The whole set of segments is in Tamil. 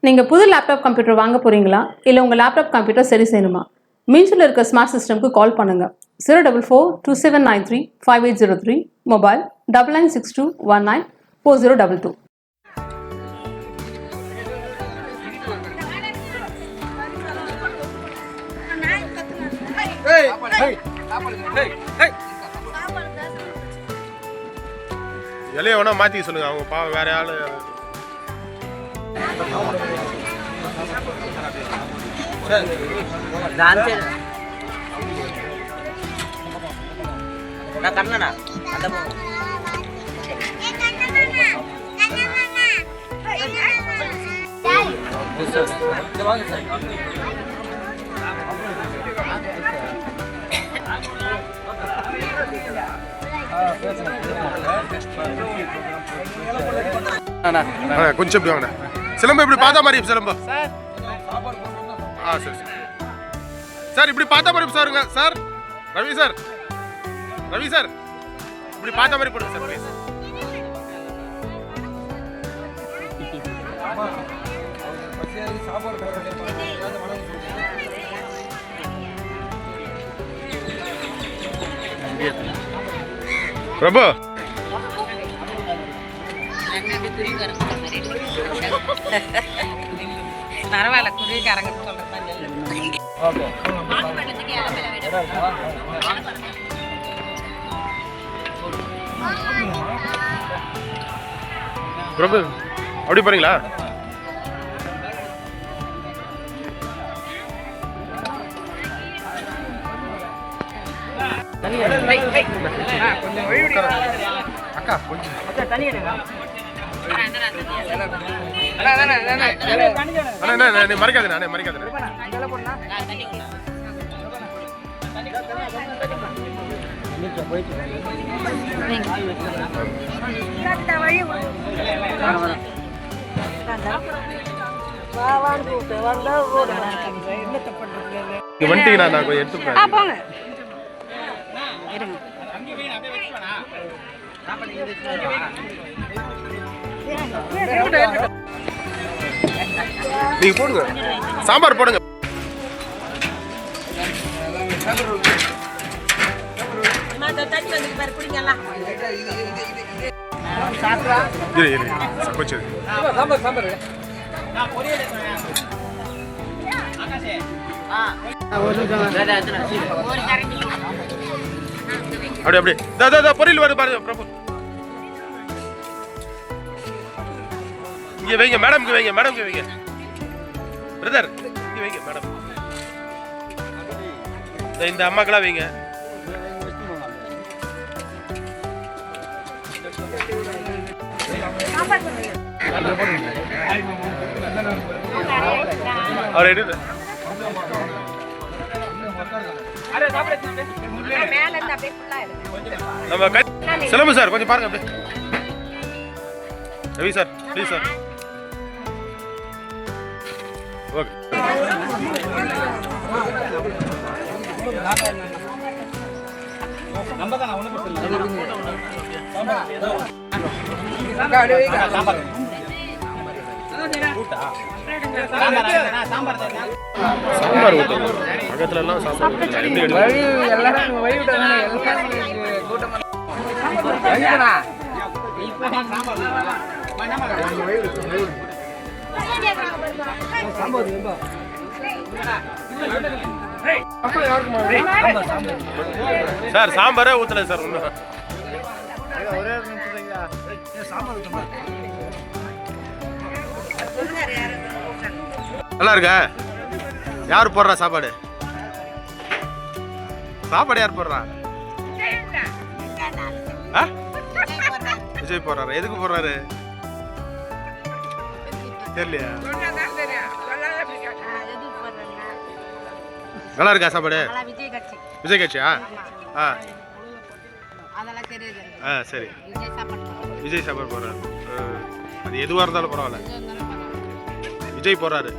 நீங்கள் புது லேப்டாப் கம்ப்யூட்டர் வாங்க போகிறீங்களா இல்லை உங்கள் லேப்டாப் கம்ப்யூட்டர் சரி செய்யணுமா? மீன்ஸில் இருக்க ஸ்மார்ட் சிஸ்டம்க்கு கால் பண்ணுங்கள். 04427935803, மொபைல் 9962194022. எல்லையை வேணா மாற்றி சொல்லுங்க, அவங்க பாவம் வேற ஆள். நான் கண்ணனா அந்த வாங்க சார். கொஞ்சம் எப்படி வாங்க சிலம்பு, இப்படி பார்த்தா மாதிரி சிலம்பு. சரி சார், இப்படி பார்த்தா மாதிரி சாருங்க sir. Ravi sir, Ravi sir, இப்படி பார்த்த மாதிரி போடுங்க சார் ப்ளீஸ். பிரபு பரவாயில்ல, குருவிக்காரங்க சொல்றதான். பிரபு அப்படி போறீங்களா? அக்கா கொஞ்சம் மறைக்காது, நானே மறைக்காது. வந்துட்டீங்கன்னா நான் கொஞ்சம் எடுத்துப்பேன். நீங்க போடுங்க, சாம்பார் போடுங்க. அப்படி அப்படி பொரியல் வருது பாருங்க பிரபு. இங்க வைங்க, மேடம்க்கு வைங்க, மேடம்க்கு வைங்க. பிரதர் இங்க வைங்க மேடம். இந்த அம்மாக்கெல்லாம் வைங்க. அவர் எடுத்து நம்ம சிலம்பு சார் கொஞ்சம் பாருங்க அப்படியே. Ravi sir please sir. Okay sambar ஊற்றுங்க பக்கத்துல எல்லாம் சாம்பார் சார். சாம்பாரே ஊத்தல சார். நல்லா இருக்கா? யார் போடுறா சாப்பாடு? சாப்பாடு யார் போடுறா? விஜய் போடுறாரு. எதுக்கு போடுறாரு தெரியலையா? நல்லா இருக்கா சாப்பாடு? விஜய் கட்சியா? சரி, விஜய் சாப்பாடு போடுறாரு. அது எதுவாக இருந்தாலும் பரவாயில்ல, விஜய் போடுறாரு.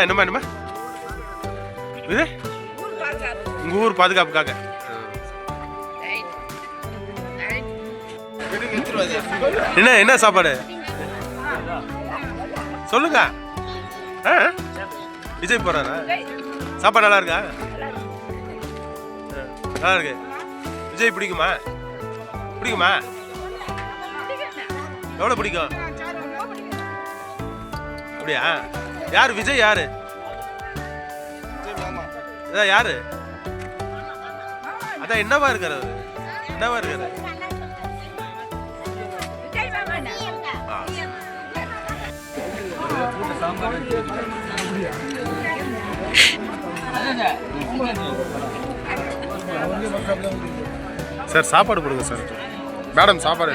என்னம்மா என்னம்மா இது உங்க ஊர் பாதுகாப்புக்காக. என்ன என்ன சாப்பாடு? சொல்லுங்க. விஜய் போறாரா? சாப்பாடு நல்லா இருக்கா? நல்லா இருக்கு. விஜய் பிடிக்குமா? பிடிக்குமா? எவ்வளவு பிடிக்கும்? அப்படியா? யாரு விஜய்? யாரு யாரு? அதான் என்னவா இருக்காரு அவரு? என்னவா இருக்காரு? சார் சாப்பாடு கொடுங்க சார். மேடம் சாப்பாடு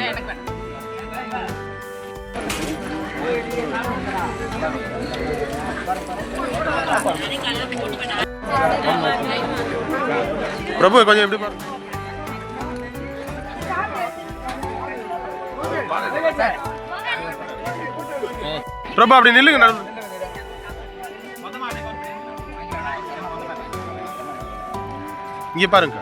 பிரபு கொஞ்சம் எப்படி பாருங்க. பிரபு அப்படி நில்லுங்க. இங்க பாருங்க.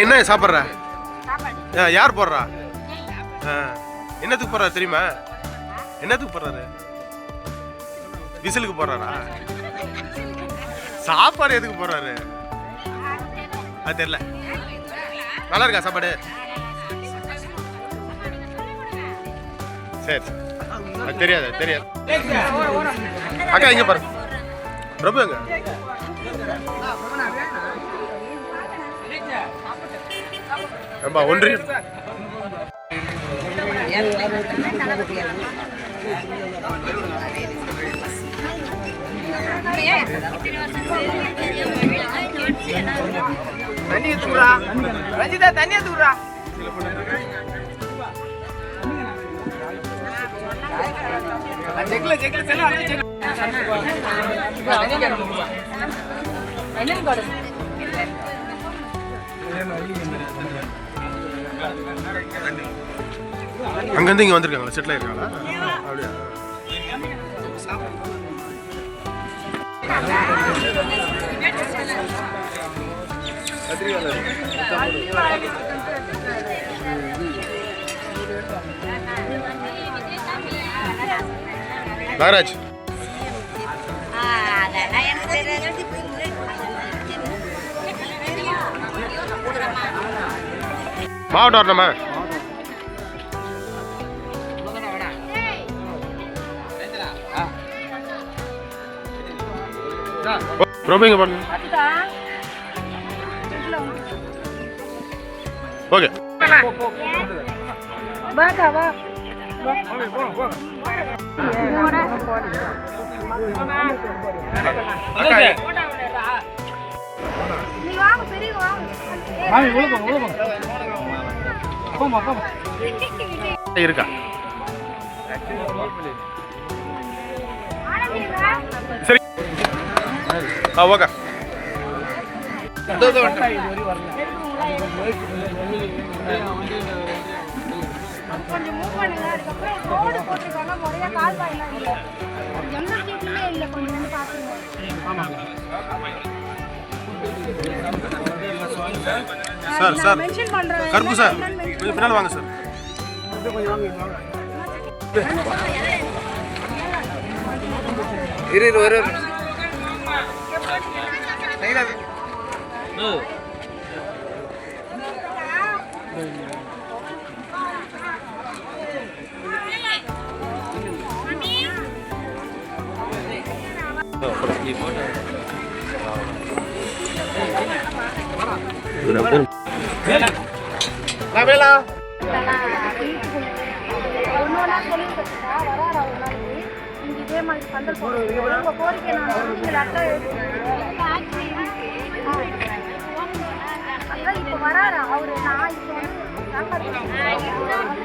என்ன சாப்பிட்ற? யார் போடுறா? என்னத்துக்கு போடுறா தெரியுமா? என்னத்துக்கு போடுறாரு? விசிலுக்கு போடுறாரா? சாப்பாடு எதுக்கு போடுறாரு அது தெரியல. நல்லா இருக்கா சாப்பாடு? சரி அது தெரியாது தெரியாது. அக்கா இங்க பாருங்க. பிரபு எங்க? ரொம்ப ஒன்றி தண்ணி தூரா ரஞ்சிதா, தண்ணியை தூரா. அங்கிருந்து இங்க வந்திருக்காங்களா? செட்டில் ஆயிருக்காங்களா? அப்படியா? நாகராஜ் மாவட்டம் வரணுமா? பிரபு இங்க பாருங்க. ஓகே இருக்கா? சரி ஓகே. கொஞ்சம் மூவ் பண்ணுங்க. அதுக்கப்புறம் ரோடு போட்டுருக்காங்க, முறையா கால் வாயிலாம் இல்லை. எந்த சீட்லயே இல்லை, கொஞ்சம் வந்து பாத்துங்க. சார் சார் மென்ஷன் பண்றேன். கருப்பு சார் கொஞ்சம் பின்னால் வாங்க சார். இரு ஒரு ஒன்னொன்னா சொல்லிட்டு வராரா ஒரு நாளைக்கு இங்க இதே மாதிரி பந்தல் போடுறோம். உங்க கோரிக்கை நான் வந்து நீங்க லெட்டர் அதான் இப்ப வராரா அவரு. நான் இப்போ வந்து